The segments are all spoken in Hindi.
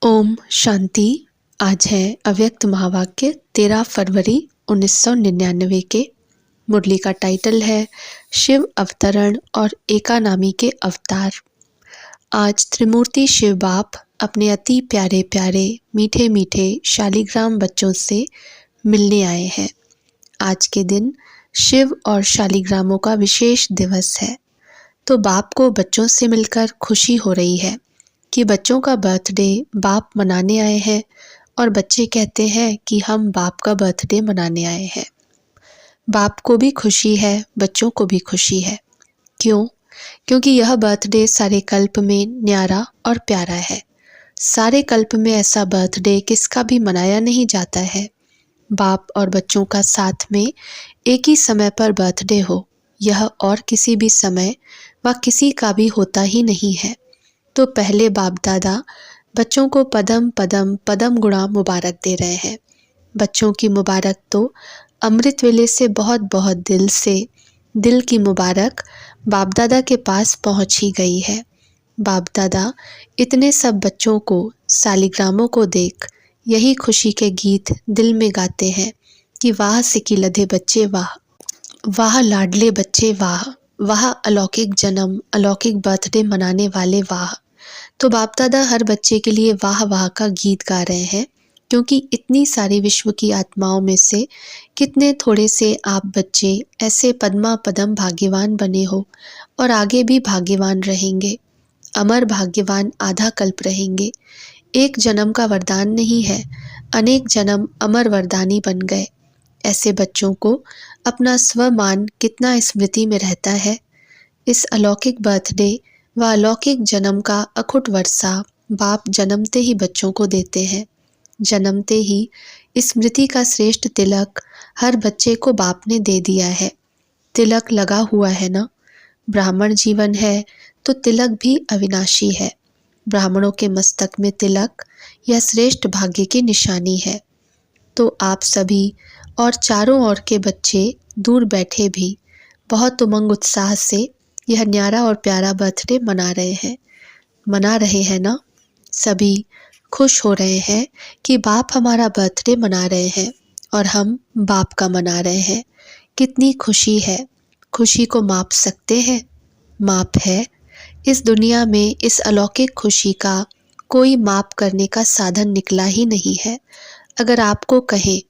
ओम शांति। आज है अव्यक्त महावाक्य 13 फरवरी 1999 के। मुरली का टाइटल है शिव अवतरण और एकानामी के अवतार। आज त्रिमूर्ति शिव बाप अपने अति प्यारे प्यारे मीठे मीठे शालिग्राम बच्चों से मिलने आए हैं। आज के दिन शिव और शालिग्रामों का विशेष दिवस है, तो बाप को बच्चों से मिलकर खुशी हो रही है कि बच्चों का बर्थडे बाप मनाने आए हैं। और बच्चे कहते हैं कि हम बाप का बर्थडे मनाने आए हैं। बाप को भी खुशी है, बच्चों को भी खुशी है। क्यों? क्योंकि यह बर्थडे सारे कल्प में न्यारा और प्यारा है। सारे कल्प में ऐसा बर्थडे किसका भी मनाया नहीं जाता है। बाप और बच्चों का साथ में एक ही समय पर बर्थडे हो, यह और किसी भी समय व किसी का भी होता ही नहीं है। तो पहले बाप दादा बच्चों को पदम पदम पदम गुणा मुबारक दे रहे हैं। बच्चों की मुबारक तो अमृत वेले से बहुत बहुत दिल की मुबारक बाप दादा के पास पहुंच ही गई है। बाप दादा इतने सब बच्चों को, शालिग्रामों को देख यही खुशी के गीत दिल में गाते हैं कि वाह सिकी लधे बच्चे वाह, वाह लाडले बच्चे वाह, वाह अलौकिक जन्म, अलौकिक बर्थडे मनाने वाले वाह। तो बाप दादा हर बच्चे के लिए वाह वाह का गीत गा रहे हैं, क्योंकि इतनी सारी विश्व की आत्माओं में से कितने थोड़े से आप बच्चे ऐसे पद्मा पदम भाग्यवान बने हो और आगे भी भाग्यवान रहेंगे। अमर भाग्यवान आधा कल्प रहेंगे। एक जन्म का वरदान नहीं है, अनेक जन्म अमर वरदानी बन गए। ऐसे बच्चों को अपना स्वमान कितना स्मृति में रहता है। इस अलौकिक बर्थडे व अलौकिक जन्म का अखुट वर्षा बाप जन्मते ही बच्चों को देते हैं। जन्मते ही स्मृति का श्रेष्ठ तिलक हर बच्चे को बाप ने दे दिया है। तिलक लगा हुआ है ना। ब्राह्मण जीवन है तो तिलक भी अविनाशी है। ब्राह्मणों के मस्तक में तिलक यह श्रेष्ठ भाग्य की निशानी है। तो आप सभी और चारों ओर के बच्चे दूर बैठे भी बहुत उमंग उत्साह से यह न्यारा और प्यारा बर्थडे मना रहे हैं ना। सभी खुश हो रहे हैं कि बाप हमारा बर्थडे मना रहे हैं और हम बाप का मना रहे हैं। कितनी खुशी है। खुशी को माप सकते हैं? माप है। इस दुनिया में इस अलौकिक खुशी का कोई माप करने का साधन निकला ही नहीं है। अगर आपको कहें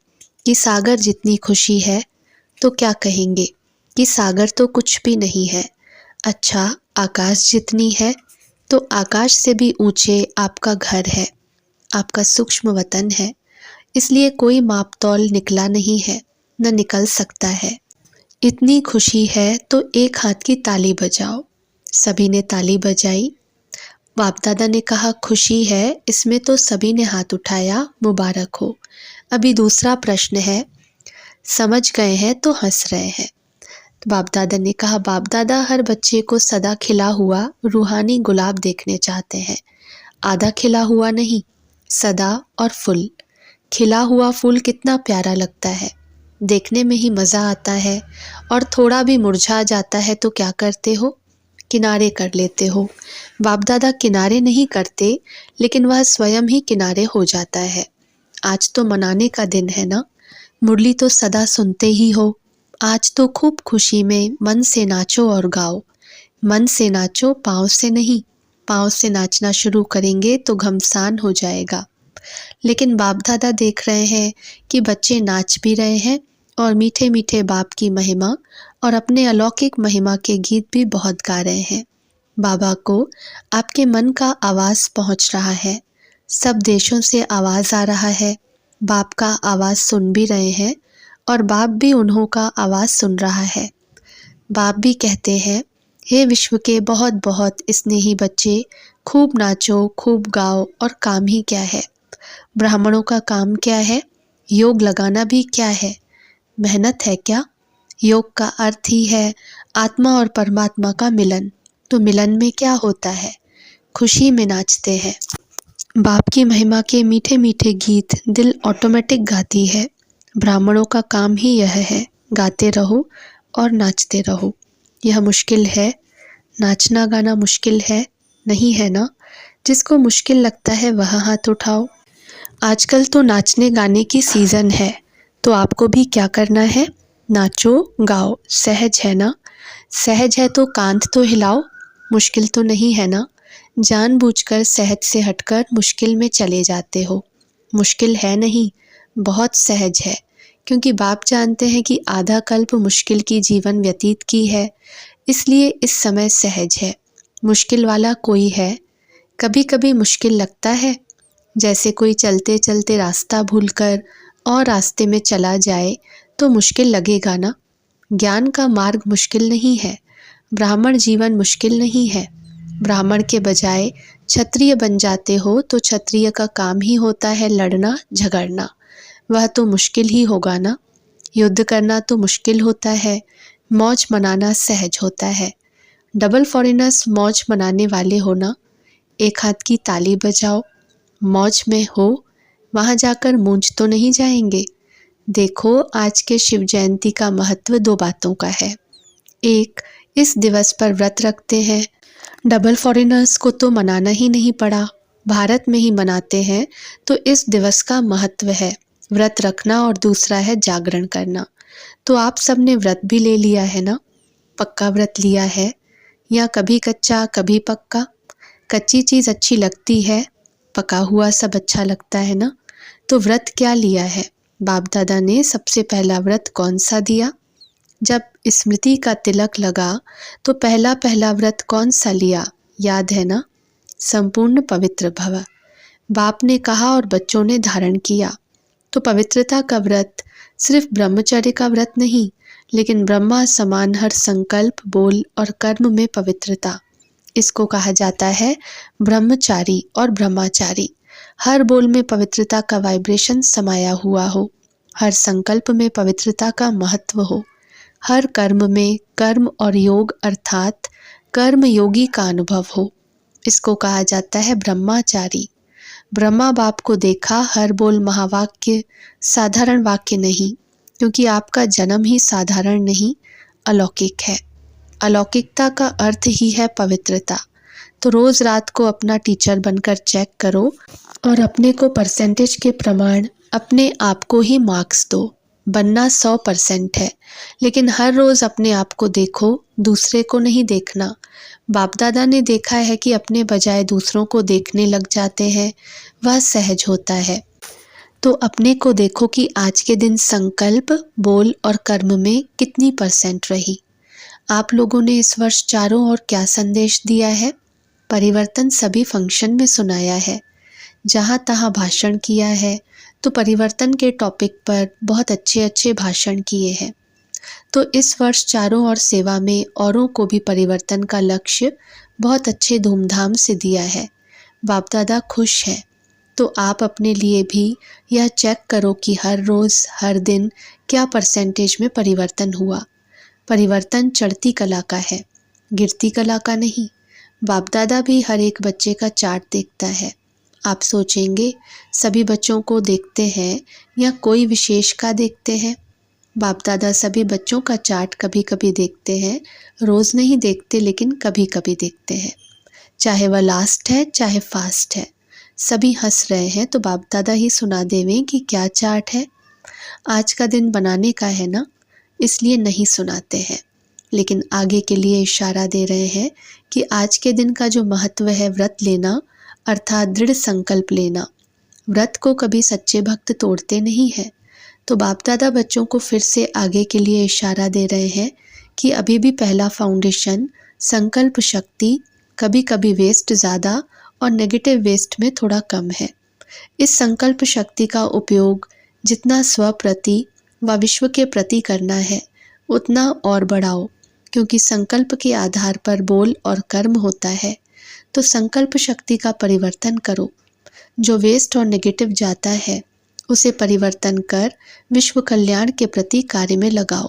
कि सागर जितनी खुशी है तो क्या कहेंगे कि सागर तो कुछ भी नहीं है। अच्छा, आकाश जितनी है तो आकाश से भी ऊंचे आपका घर है, आपका सूक्ष्म वतन है। इसलिए कोई माप तौल निकला नहीं है, न निकल सकता है। इतनी खुशी है तो एक हाथ की ताली बजाओ। सभी ने ताली बजाई। बाप दादा ने कहा खुशी है, इसमें तो सभी ने हाथ उठाया, मुबारक हो। अभी दूसरा प्रश्न है, समझ गए हैं तो हंस रहे हैं। बाप दादा ने कहा बाप दादा हर बच्चे को सदा खिला हुआ रूहानी गुलाब देखने चाहते हैं। आधा खिला हुआ नहीं, सदा और फुल। खिला हुआ फूल कितना प्यारा लगता है, देखने में ही मज़ा आता है। और थोड़ा भी मुरझा जाता है तो क्या करते हो? किनारे कर लेते हो। बाप दादा किनारे नहीं करते, लेकिन वह स्वयं ही किनारे हो जाता है। आज तो मनाने का दिन है ना। मुरली तो सदा सुनते ही हो। आज तो खूब खुशी में मन से नाचो और गाओ। मन से नाचो, पाँव से नहीं। पाँव से नाचना शुरू करेंगे तो घमसान हो जाएगा। लेकिन बाप दादा देख रहे हैं कि बच्चे नाच भी रहे हैं और मीठे मीठे बाप की महिमा और अपने अलौकिक महिमा के गीत भी बहुत गा रहे हैं। बाबा को आपके मन का आवाज़ पहुंच रहा है। सब देशों से आवाज़ आ रहा है। बाप का आवाज़ सुन भी रहे हैं और बाप भी उन्हों का आवाज़ सुन रहा है। बाप भी कहते हैं, हे विश्व के बहुत बहुत स्नेही बच्चे, खूब नाचो, खूब गाओ। और काम ही क्या है? ब्राह्मणों का काम क्या है? योग लगाना भी क्या है? मेहनत है क्या? योग का अर्थ ही है आत्मा और परमात्मा का मिलन। तो मिलन में क्या होता है? खुशी में नाचते हैं। बाप की महिमा के मीठे मीठे गीत दिल ऑटोमेटिक गाती है। ब्राह्मणों का काम ही यह है, गाते रहो और नाचते रहो। यह मुश्किल है? नाचना गाना मुश्किल है? नहीं है ना। जिसको मुश्किल लगता है वह हाथ उठाओ। आजकल तो नाचने गाने की सीज़न है, तो आपको भी क्या करना है, नाचो गाओ। सहज है ना? सहज है तो कांध तो हिलाओ। मुश्किल तो नहीं है ना? जानबूझकर सहज से हटकर मुश्किल में चले जाते हो। मुश्किल है नहीं, बहुत सहज है, क्योंकि बाप जानते हैं कि आधा कल्प मुश्किल की जीवन व्यतीत की है, इसलिए इस समय सहज है। मुश्किल वाला कोई है? कभी कभी मुश्किल लगता है, जैसे कोई चलते चलते रास्ता भूलकर और रास्ते में चला जाए तो मुश्किल लगेगा ना। ज्ञान का मार्ग मुश्किल नहीं है, ब्राह्मण जीवन मुश्किल नहीं है। ब्राह्मण के बजाय क्षत्रिय बन जाते हो तो क्षत्रिय का काम ही होता है लड़ना झगड़ना, वह तो मुश्किल ही होगा ना। युद्ध करना तो मुश्किल होता है, मौज मनाना सहज होता है। डबल फॉरेनर्स मौज मनाने वाले हो ना, एक हाथ की ताली बजाओ। मौज में हो, वहाँ जाकर मूंझ तो नहीं जाएंगे। देखो, आज के शिव जयंती का महत्व दो बातों का है। एक, इस दिवस पर व्रत रखते हैं। डबल फॉरेनर्स को तो मनाना ही नहीं पड़ा, भारत में ही मनाते हैं, तो इस दिवस का महत्व है व्रत रखना, और दूसरा है जागरण करना। तो आप सबने व्रत भी ले लिया है ना? पक्का व्रत लिया है, या कभी कच्चा कभी पक्का? कच्ची चीज़ अच्छी लगती है, पका हुआ सब अच्छा लगता है ना। तो व्रत क्या लिया है? बाप दादा ने सबसे पहला व्रत कौन सा दिया? जब स्मृति का तिलक लगा तो पहला पहला व्रत कौन सा लिया, याद है ना? संपूर्ण पवित्र भव, बाप ने कहा और बच्चों ने धारण किया। तो पवित्रता का व्रत सिर्फ ब्रह्मचर्य का व्रत नहीं, लेकिन ब्रह्मा समान हर संकल्प, बोल और कर्म में पवित्रता। इसको कहा जाता है ब्रह्मचारी और ब्रह्माचारी। हर बोल में पवित्रता का वाइब्रेशन समाया हुआ हो, हर संकल्प में पवित्रता का महत्व हो, हर कर्म में कर्म और योग अर्थात कर्म योगी का अनुभव हो। इसको कहा जाता है ब्रह्माचारी। ब्रह्मा बाप को देखा, हर बोल महावाक्य साधारण वाक्य नहीं, क्योंकि आपका जन्म ही साधारण नहीं, अलौकिक है। अलौकिकता का अर्थ ही है पवित्रता। तो रोज रात को अपना टीचर बनकर चेक करो और अपने को परसेंटेज के प्रमाण अपने आप को ही मार्क्स दो। बनना 100% है, लेकिन हर रोज अपने आप को देखो, दूसरे को नहीं देखना। बाप दादा ने देखा है कि अपने बजाय दूसरों को देखने लग जाते हैं, वह सहज होता है। तो अपने को देखो कि आज के दिन संकल्प, बोल और कर्म में कितनी % रही। आप लोगों ने इस वर्ष चारों ओर क्या संदेश दिया है? परिवर्तन सभी फंक्शन में सुनाया है, जहाँ तहाँ भाषण किया है, तो परिवर्तन के टॉपिक पर बहुत अच्छे अच्छे भाषण किए हैं। तो इस वर्ष चारों ओर सेवा में औरों को भी परिवर्तन का लक्ष्य बहुत अच्छे धूमधाम से दिया है। बाप दादा खुश हैं। तो आप अपने लिए भी यह चेक करो कि हर रोज़ हर दिन क्या % में परिवर्तन हुआ। परिवर्तन चढ़ती कला का है, गिरती कला का नहीं। बाप दादा भी हर एक बच्चे का चार्ट देखता है। आप सोचेंगे सभी बच्चों को देखते हैं या कोई विशेष का देखते हैं? बाप दादा सभी बच्चों का चार्ट कभी कभी देखते हैं, रोज़ नहीं देखते, लेकिन कभी कभी देखते हैं। चाहे वह लास्ट है चाहे फास्ट है, सभी हंस रहे हैं तो बाप दादा ही सुना देवें कि क्या चार्ट है। आज का दिन बनाने का है ना, इसलिए नहीं सुनाते हैं, लेकिन आगे के लिए इशारा दे रहे हैं कि आज के दिन का जो महत्व है व्रत लेना, अर्थात दृढ़ संकल्प लेना। व्रत को कभी सच्चे भक्त तोड़ते नहीं हैं। तो बाप दादा बच्चों को फिर से आगे के लिए इशारा दे रहे हैं कि अभी भी पहला फाउंडेशन संकल्प शक्ति, कभी कभी वेस्ट ज़्यादा और नेगेटिव वेस्ट में थोड़ा कम है। इस संकल्प शक्ति का उपयोग जितना स्व प्रति व विश्व के प्रति करना है उतना और बढ़ाओ, क्योंकि संकल्प के आधार पर बोल और कर्म होता है। तो संकल्प शक्ति का परिवर्तन करो, जो वेस्ट और नेगेटिव जाता है उसे परिवर्तन कर विश्व कल्याण के प्रति कार्य में लगाओ।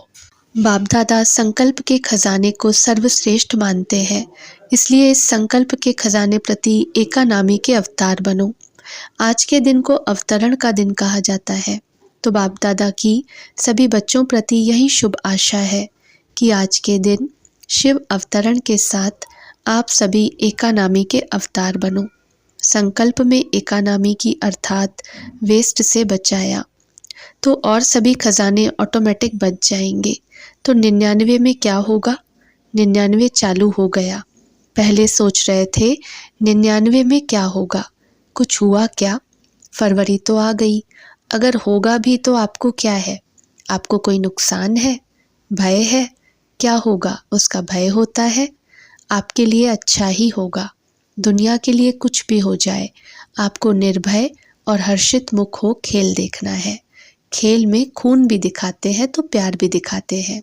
बाप दादा संकल्प के खजाने को सर्वश्रेष्ठ मानते हैं, इसलिए इस संकल्प के खजाने प्रति एकानामी के अवतार बनो। आज के दिन को अवतरण का दिन कहा जाता है। तो बाप दादा की सभी बच्चों प्रति यही शुभ आशा है कि आज के दिन शिव अवतरण के साथ आप सभी एकानामी के अवतार बनो। संकल्प में एकानामी की अर्थात वेस्ट से बचाया तो और सभी खजाने ऑटोमेटिक बच जाएंगे। तो 99 में क्या होगा? 99 चालू हो गया। पहले सोच रहे थे 99 में क्या होगा, कुछ हुआ क्या? फरवरी तो आ गई। अगर होगा भी तो आपको क्या है? आपको कोई नुकसान है, भय है? क्या होगा? उसका भय होता है। आपके लिए अच्छा ही होगा। दुनिया के लिए कुछ भी हो जाए, आपको निर्भय और हर्षित मुख हो खेल देखना है। खेल में खून भी दिखाते हैं तो प्यार भी दिखाते हैं,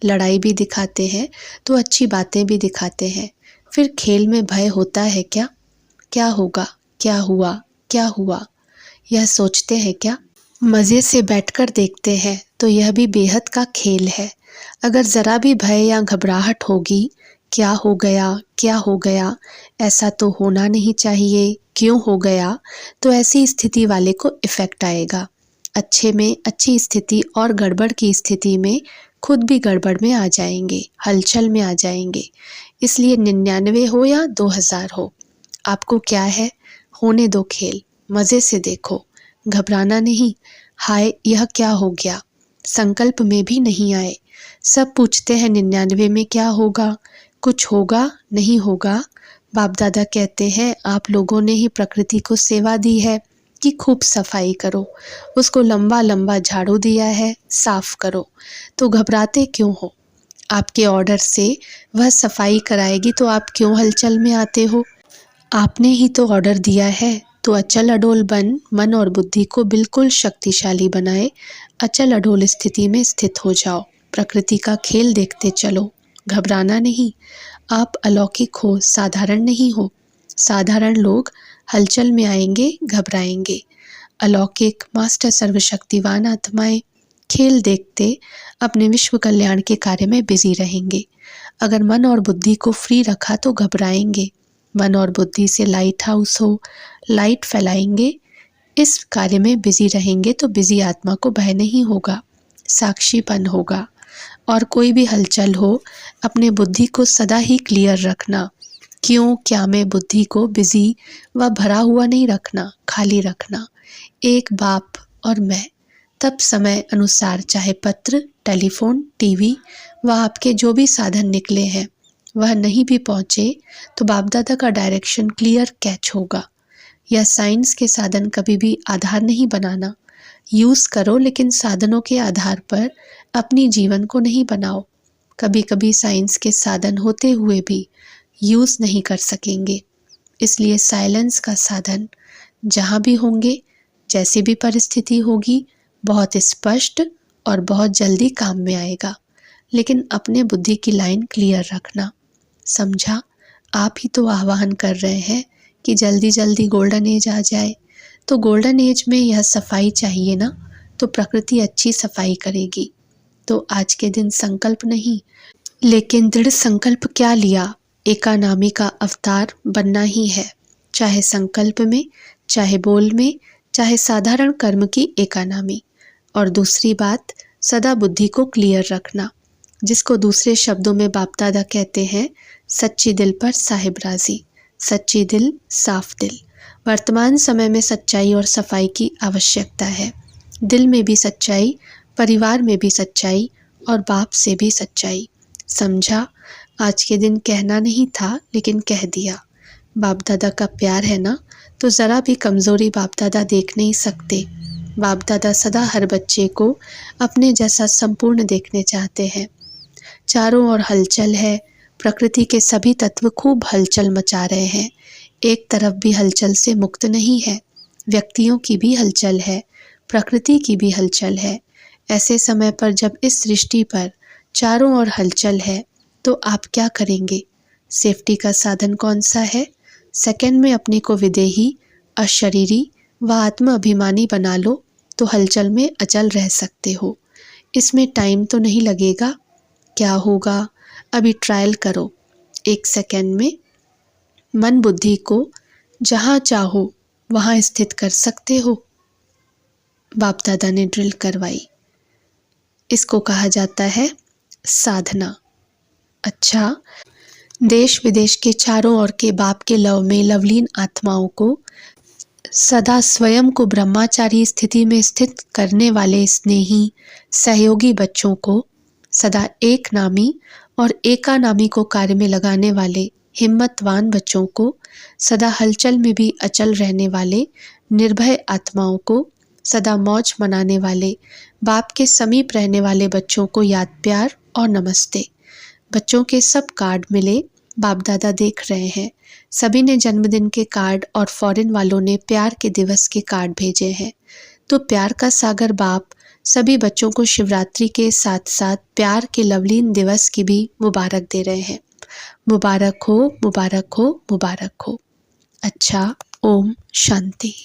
लड़ाई भी दिखाते हैं तो अच्छी बातें भी दिखाते हैं। फिर खेल में भय होता है क्या? क्या होगा, क्या हुआ, क्या हुआ, यह सोचते हैं क्या? मज़े से बैठकर देखते हैं तो यह भी बेहद का खेल है। अगर ज़रा भी भय या घबराहट होगी, क्या हो गया, क्या हो गया, ऐसा तो होना नहीं चाहिए, क्यों हो गया, तो ऐसी स्थिति वाले को इफ़ेक्ट आएगा। अच्छे में अच्छी स्थिति और गड़बड़ की स्थिति में खुद भी गड़बड़ में आ जाएंगे, हलचल में आ जाएंगे। इसलिए 99 हो या 2000 हो, आपको क्या है, होने दो खेल, मज़े से देखो, घबराना नहीं। हाय यह क्या हो गया, संकल्प में भी नहीं आए। सब पूछते हैं 99 में क्या होगा, कुछ होगा नहीं होगा। बाप दादा कहते हैं आप लोगों ने ही प्रकृति को सेवा दी है कि खूब सफाई करो, उसको लंबा लंबा झाड़ू दिया है, साफ करो। तो घबराते क्यों हो? आपके ऑर्डर से वह सफाई कराएगी तो आप क्यों हलचल में आते हो? आपने ही तो ऑर्डर दिया है। तो अचल अडोल बन मन और बुद्धि को बिल्कुल शक्तिशाली बनाए, अचल अडोल स्थिति में स्थित हो जाओ। प्रकृति का खेल देखते चलो, घबराना नहीं। आप अलौकिक हो, साधारण नहीं हो। साधारण लोग हलचल में आएंगे, घबराएंगे। अलौकिक मास्टर सर्वशक्तिवान आत्माएं खेल देखते अपने विश्व कल्याण के कार्य में बिजी रहेंगे। अगर मन और बुद्धि को फ्री रखा तो घबराएंगे। मन और बुद्धि से लाइट हाउस हो, लाइट फैलाएंगे। इस कार्य में बिजी रहेंगे तो बिजी आत्मा को भय नहीं होगा, साक्षीपन होगा। और कोई भी हलचल हो, अपने बुद्धि को सदा ही क्लियर रखना। क्यों क्या में बुद्धि को बिजी व भरा हुआ नहीं रखना, खाली रखना। एक बाप और मैं, तब समय अनुसार चाहे पत्र, टेलीफोन, टीवी व आपके जो भी साधन निकले हैं वह नहीं भी पहुँचे तो बाप दादा का डायरेक्शन क्लियर कैच होगा। यह साइंस के साधन कभी भी आधार नहीं बनाना। यूज़ करो लेकिन साधनों के आधार पर अपनी जीवन को नहीं बनाओ। कभी कभी साइंस के साधन होते हुए भी यूज़ नहीं कर सकेंगे। इसलिए साइलेंस का साधन जहाँ भी होंगे, जैसी भी परिस्थिति होगी, बहुत स्पष्ट और बहुत जल्दी काम में आएगा। लेकिन अपने बुद्धि की लाइन क्लियर रखना। समझा? आप ही तो आह्वान कर रहे हैं कि जल्दी जल्दी गोल्डन एज आ जाए। तो गोल्डन एज में यह सफाई चाहिए ना, तो प्रकृति अच्छी सफाई करेगी। तो आज के दिन संकल्प नहीं, लेकिन दृढ़ संकल्प क्या लिया, एकानामी का अवतार बनना ही है। चाहे संकल्प में, चाहे बोल में, चाहे साधारण कर्म की एकानामी। और दूसरी बात, सदा बुद्धि को क्लियर रखना, जिसको दूसरे शब्दों में बाप दादा कहते हैं सच्ची दिल पर साहिब राजी। सच्ची दिल, साफ दिल। वर्तमान समय में सच्चाई और सफाई की आवश्यकता है। दिल में भी सच्चाई, परिवार में भी सच्चाई और बाप से भी सच्चाई। समझा? आज के दिन कहना नहीं था लेकिन कह दिया। बाप दादा का प्यार है ना, तो ज़रा भी कमज़ोरी बाप दादा देख नहीं सकते। बाप दादा सदा हर बच्चे को अपने जैसा संपूर्ण देखने चाहते हैं। चारों ओर हलचल है, प्रकृति के सभी तत्व खूब हलचल मचा रहे हैं। एक तरफ भी हलचल से मुक्त नहीं है। व्यक्तियों की भी हलचल है, प्रकृति की भी हलचल है। ऐसे समय पर जब इस सृष्टि पर चारों ओर हलचल है तो आप क्या करेंगे? सेफ्टी का साधन कौन सा है? सेकंड में अपने को विदेही, अशरीरी व आत्म अभिमानी बना लो तो हलचल में अचल रह सकते हो। इसमें टाइम तो नहीं लगेगा। क्या होगा? अभी ट्रायल करो। 1 सेकंड में मन बुद्धि को जहाँ चाहो वहाँ स्थित कर सकते हो। बाप दादा ने ड्रिल करवाई। इसको कहा जाता है साधना। अच्छा, देश विदेश के चारों ओर के बाप के लव में लवलीन आत्माओं को, सदा स्वयं को ब्रह्मचारी स्थिति में स्थित करने वाले स्नेही सहयोगी बच्चों को, सदा एक नामी और एकानामी को कार्य में लगाने वाले हिम्मतवान बच्चों को, सदा हलचल में भी अचल रहने वाले निर्भय आत्माओं को, सदा मौज मनाने वाले बाप के समीप रहने वाले बच्चों को याद प्यार और नमस्ते। बच्चों के सब कार्ड मिले, बाप दादा देख रहे हैं। सभी ने जन्मदिन के कार्ड और फॉरेन वालों ने प्यार के दिवस के कार्ड भेजे हैं। तो प्यार का सागर बाप सभी बच्चों को शिवरात्रि के साथ साथ प्यार के लवलीन दिवस की भी मुबारक दे रहे हैं। मुबारक हो, मुबारक हो, मुबारक हो। अच्छा, ओम शांति।